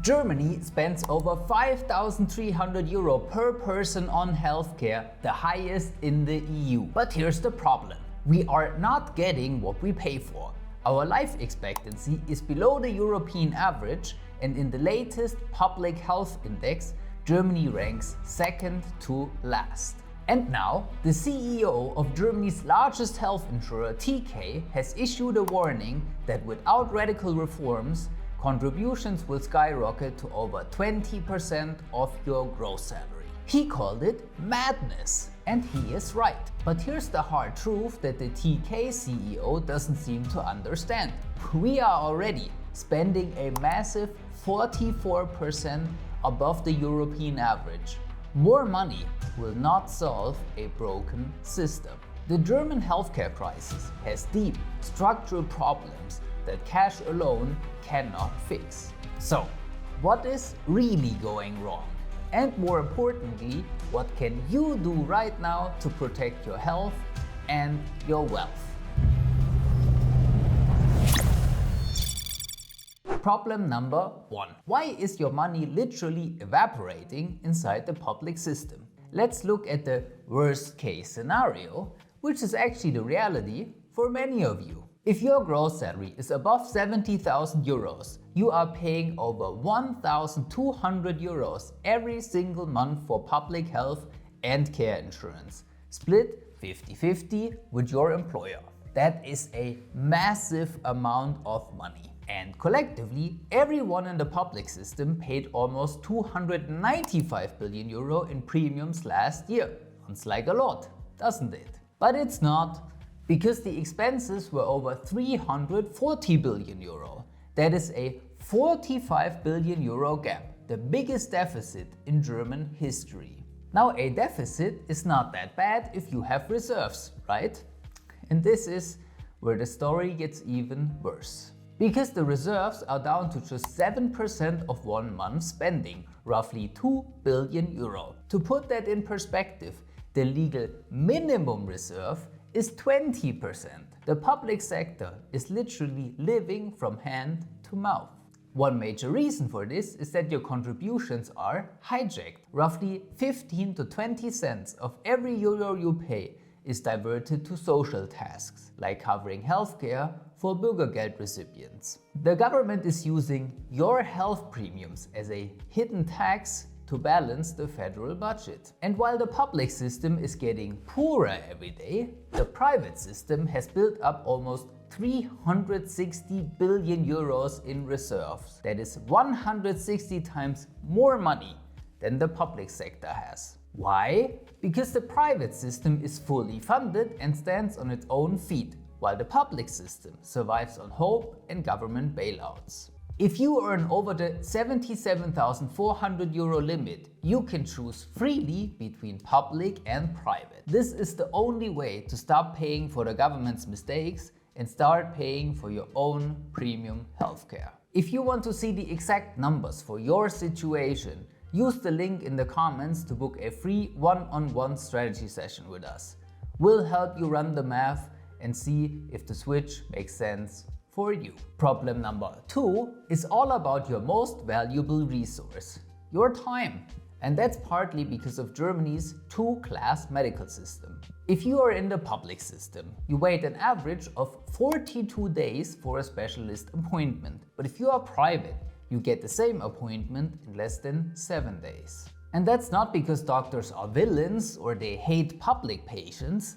Germany spends over 5,300 euro per person on healthcare, the highest in the EU. But here's the problem. We are not getting what we pay for. Our life expectancy is below the European average, and in the latest public health index, Germany ranks second to last. And now, the CEO of Germany's largest health insurer, TK, has issued a warning that without radical reforms, contributions will skyrocket to over 20% of your gross salary. He called it madness, and he is right. But here's the hard truth that the TK CEO doesn't seem to understand. We are already spending a massive 44% above the European average. More money will not solve a broken system. The German healthcare crisis has deep structural problems that cash alone cannot fix. So, what is really going wrong? And more importantly, what can you do right now to protect your health and your wealth? Problem number 1. Why is your money literally evaporating inside the public system? Let's look at the worst case scenario, which is actually the reality for many of you. If your gross salary is above 70,000 euros, you are paying over 1,200 euros every single month for public health and care insurance, split 50-50 with your employer. That is a massive amount of money. And collectively, everyone in the public system paid almost 295 billion euro in premiums last year. Sounds like a lot, doesn't it? But it's not, because the expenses were over 340 billion euro. That is a 45 billion euro gap, the biggest deficit in German history. Now, a deficit is not that bad if you have reserves, right? And this is where the story gets even worse. Because the reserves are down to just 7% of 1 month's spending, roughly 2 billion euro. To put that in perspective, the legal minimum reserve is 20%. The public sector is literally living from hand to mouth. One major reason for this is that your contributions are hijacked. Roughly 15 to 20 cents of every euro you pay is diverted to social tasks, like covering healthcare for Bürgergeld recipients. The government is using your health premiums as a hidden tax to balance the federal budget. And while the public system is getting poorer every day, the private system has built up almost 360 billion euros in reserves. That is 160 times more money than the public sector has. Why? Because the private system is fully funded and stands on its own feet, while the public system survives on hope and government bailouts. If you earn over the 77,400 euro limit, you can choose freely between public and private. This is the only way to stop paying for the government's mistakes and start paying for your own premium healthcare. If you want to see the exact numbers for your situation, use the link in the comments to book a free one-on-one strategy session with us. We'll help you run the math and see if the switch makes sense for you. Problem number 2 is all about your most valuable resource, your time. And that's partly because of Germany's two-class medical system. If you are in the public system, you wait an average of 42 days for a specialist appointment. But if you are private, you get the same appointment in less than 7 days. And that's not because doctors are villains or they hate public patients.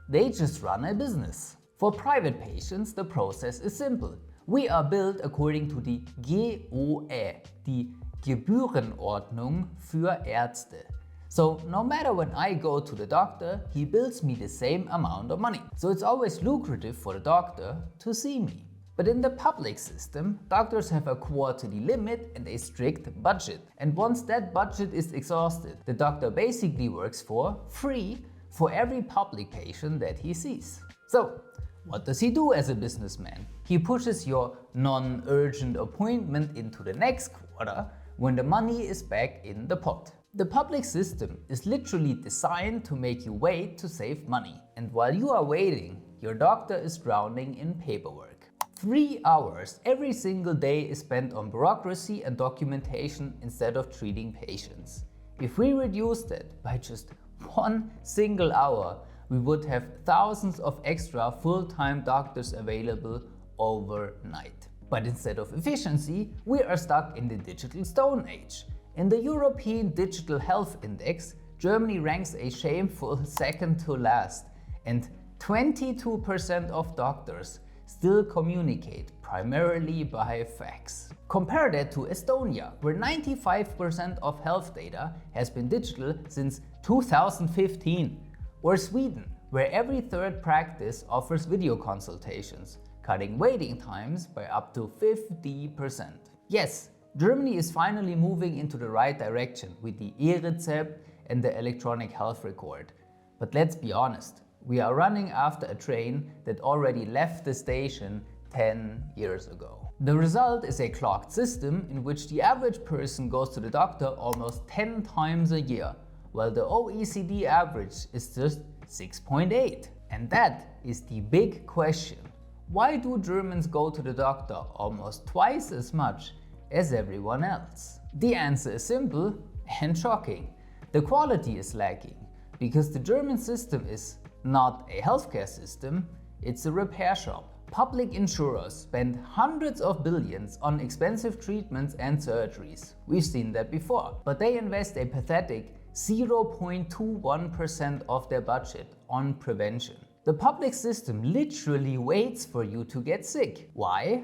They just run a business. For private patients, the process is simple. We are billed according to the GOE, die Gebührenordnung für Ärzte. So no matter when I go to the doctor, he bills me the same amount of money. So it's always lucrative for the doctor to see me. But in the public system, doctors have a quarterly limit and a strict budget. And once that budget is exhausted, the doctor basically works for free for every public patient that he sees. So, what does he do as a businessman? He pushes your non-urgent appointment into the next quarter when the money is back in the pot. The public system is literally designed to make you wait to save money. And while you are waiting, your doctor is drowning in paperwork. 3 hours every single day is spent on bureaucracy and documentation instead of treating patients. If we reduced it by just 1 single hour, we would have thousands of extra full-time doctors available overnight. But instead of efficiency, we are stuck in the digital stone age. In the European Digital Health Index, Germany ranks a shameful second to last, and 22% of doctors still communicate primarily by fax. Compare that to Estonia, where 95% of health data has been digital since 2015, or Sweden, where every third practice offers video consultations, cutting waiting times by up to 50%. Yes, Germany is finally moving into the right direction with the e-Rezept and the electronic health record. But let's be honest, we are running after a train that already left the station 10 years ago. The result is a clogged system in which the average person goes to the doctor almost 10 times a year, while the OECD average is just 6.8. And that is the big question. Why do Germans go to the doctor almost twice as much as everyone else? The answer is simple and shocking. The quality is lacking because the German system is not a healthcare system, it's a repair shop. Public insurers spend hundreds of billions on expensive treatments and surgeries. We've seen that before. But they invest a pathetic 0.21% of their budget on prevention. The public system literally waits for you to get sick. Why?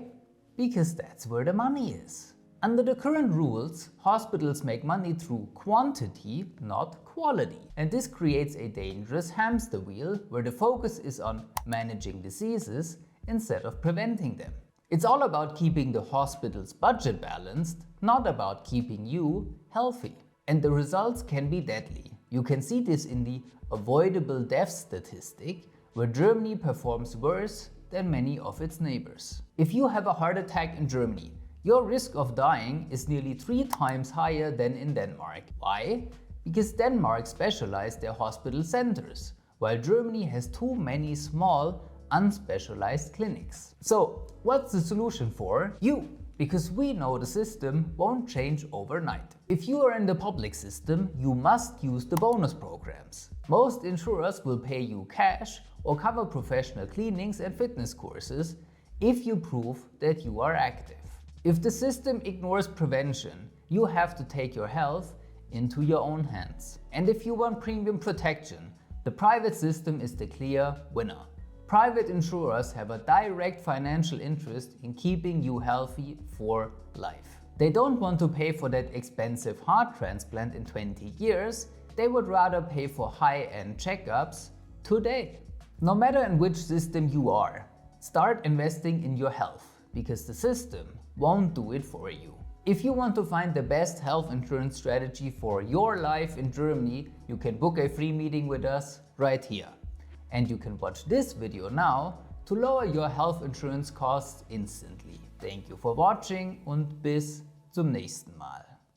Because that's where the money is. Under the current rules, hospitals make money through quantity, not quality. And this creates a dangerous hamster wheel where the focus is on managing diseases instead of preventing them. It's all about keeping the hospital's budget balanced, not about keeping you healthy. And the results can be deadly. You can see this in the avoidable death statistic, where Germany performs worse than many of its neighbors. If you have a heart attack in Germany, your risk of dying is nearly 3 times higher than in Denmark. Why? Because Denmark specialized their hospital centers, while Germany has too many small, unspecialized clinics. So, what's the solution for you? Because we know the system won't change overnight. If you are in the public system, you must use the bonus programs. Most insurers will pay you cash or cover professional cleanings and fitness courses if you prove that you are active. If the system ignores prevention, you have to take your health into your own hands. And if you want premium protection, the private system is the clear winner. Private insurers have a direct financial interest in keeping you healthy for life. They don't want to pay for that expensive heart transplant in 20 years, they would rather pay for high-end checkups today. No matter in which system you are, start investing in your health, because the system won't do it for you. If you want to find the best health insurance strategy for your life in Germany, you can book a free meeting with us right here. And you can watch this video now to lower your health insurance costs instantly. Thank you for watching und bis zum nächsten Mal.